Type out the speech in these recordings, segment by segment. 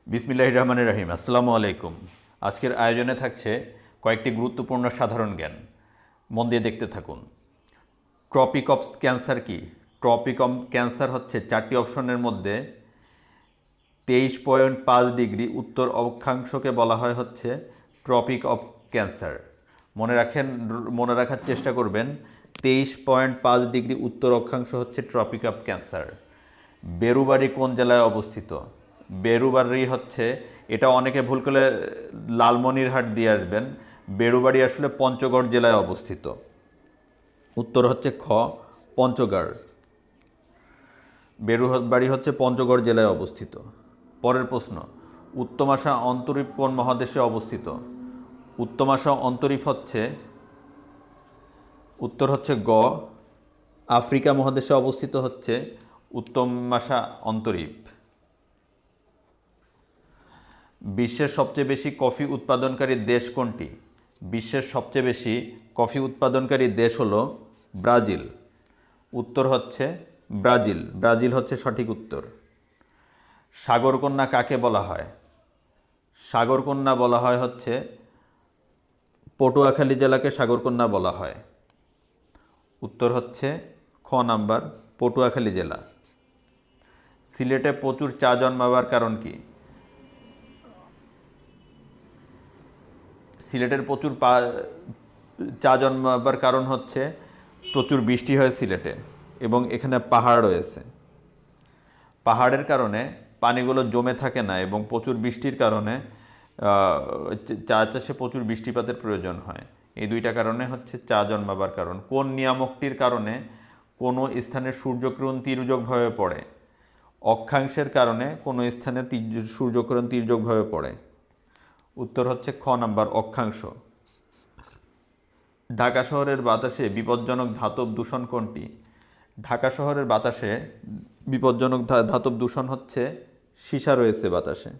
বিসমিল্লাহির রহমানির রহিম। আসসালামু আলাইকুম। আজকের আয়োজনে থাকছে কয়েকটি গুরুত্বপূর্ণ সাধারণ জ্ঞান। মন দিয়ে দেখতে থাকুন। ট্রপিক অফ ক্যান্সার কি? ট্রপিক অফ ক্যান্সার হচ্ছে 4টি অপশনের মধ্যে 23.5 ডিগ্রি উত্তর অক্ষাংশকে বলা হয় হচ্ছে ট্রপিক অফ ক্যান্সার। মনে রাখার চেষ্টা করবেন, 23.5 ডিগ্রি উত্তর অক্ষাংশ হচ্ছে ট্রপিক অফ ক্যান্সার। বেরুবাড়ি কোন জেলায় অবস্থিত? বেরুবাড়ি হচ্ছে, এটা অনেকে ভুল করে লালমনিরহাট দিয়ে আসবেন। বেরুবাড়ি আসলে পঞ্চগড় জেলায় অবস্থিত। উত্তর হচ্ছে খ, পঞ্চগড়। বেরুবাড়ি হচ্ছে পঞ্চগড় জেলায় অবস্থিত। পরের প্রশ্ন, উত্তমাশা অন্তরীপ কোন মহাদেশে অবস্থিত? উত্তমাশা অন্তরীপ হচ্ছে, উত্তর হচ্ছে গ, আফ্রিকা মহাদেশে অবস্থিত হচ্ছে উত্তমাশা অন্তরীপ। বিশ্বের সবচেয়ে বেশি কফি উৎপাদনকারী দেশ কোনটি? বিশ্বের সবচেয়ে বেশি কফি উৎপাদনকারী দেশ হলো ব্রাজিল। উত্তর হচ্ছে ব্রাজিল। ব্রাজিল হচ্ছে সঠিক উত্তর। সাগরকন্যা কাকে বলা হয়? সাগরকন্যা বলা হয় হচ্ছে, পটুয়াখালী জেলাকে সাগরকন্যা বলা হয়। উত্তর হচ্ছে খ নাম্বার, পটুয়াখালী জেলা। সিলেটে প্রচুর চা জন্মাবার কারণ কি? সিলেটের প্রচুর চা জন্মাবার কারণ হচ্ছে প্রচুর বৃষ্টি হয় সিলেটে এবং এখানে পাহাড় রয়েছে। পাহাড়ের কারণে পানিগুলো জমে থাকে না এবং প্রচুর বৃষ্টির কারণে চা চাষে প্রচুর বৃষ্টিপাতের প্রয়োজন হয়। এই দুইটা কারণে হচ্ছে চা জন্মাবার কারণ। কোন নিয়ামকটির কারণে কোনো স্থানে সূর্যকিরণ তির্যকভাবে পড়ে? অক্ষাংশের কারণে কোনো স্থানে সূর্যকিরণ তির্যকভাবে পড়ে। উত্তর হচ্ছে খ নাম্বার, অক্ষাংশ। ঢাকা শহরের বাতাসে বিপজ্জনক ধাতব দূষণ কোনটি? ঢাকা শহরের বাতাসে বিপজ্জনক ধাতব দূষণ হচ্ছে সীসা রয়েছে বাতাসে।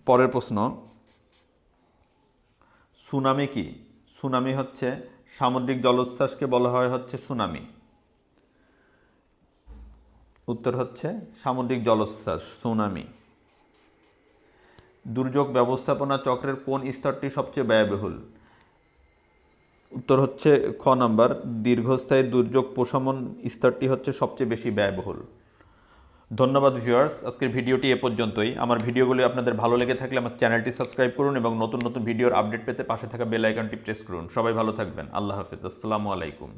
পরের প্রশ্ন, সুনামি কি? সুনামি হচ্ছে, সামুদ্রিক জলোচ্ছ্বাসকে বলা হয় হচ্ছে সুনামি। উত্তর হচ্ছে সামুদ্রিক জলোচ্ছ্বাস, সুনামি। দুর্যোগ ব্যবস্থাপনা চক্রের কোন স্তরটি সবচেয়ে ব্যয়বহুল? উত্তর হচ্ছে খ নাম্বার, দীর্ঘস্থায়ী দুর্যোগ প্রশমন স্তরটি হচ্ছে সবচেয়ে বেশি ব্যয়বহুল। ধন্যবাদ ভিউয়ার্স, আজকের ভিডিওটি এ পর্যন্তই। আমার ভিডিওগুলি আপনাদের ভালো লেগে থাকলে আমার চ্যানেলটি সাবস্ক্রাইব করুন এবং নতুন নতুন ভিডিওর আপডেট পেতে পাশে থাকা বেল আইকনটি প্রেস করুন। সবাই ভালো থাকবেন। আল্লাহ হাফেজ। আসসালামু আলাইকুম।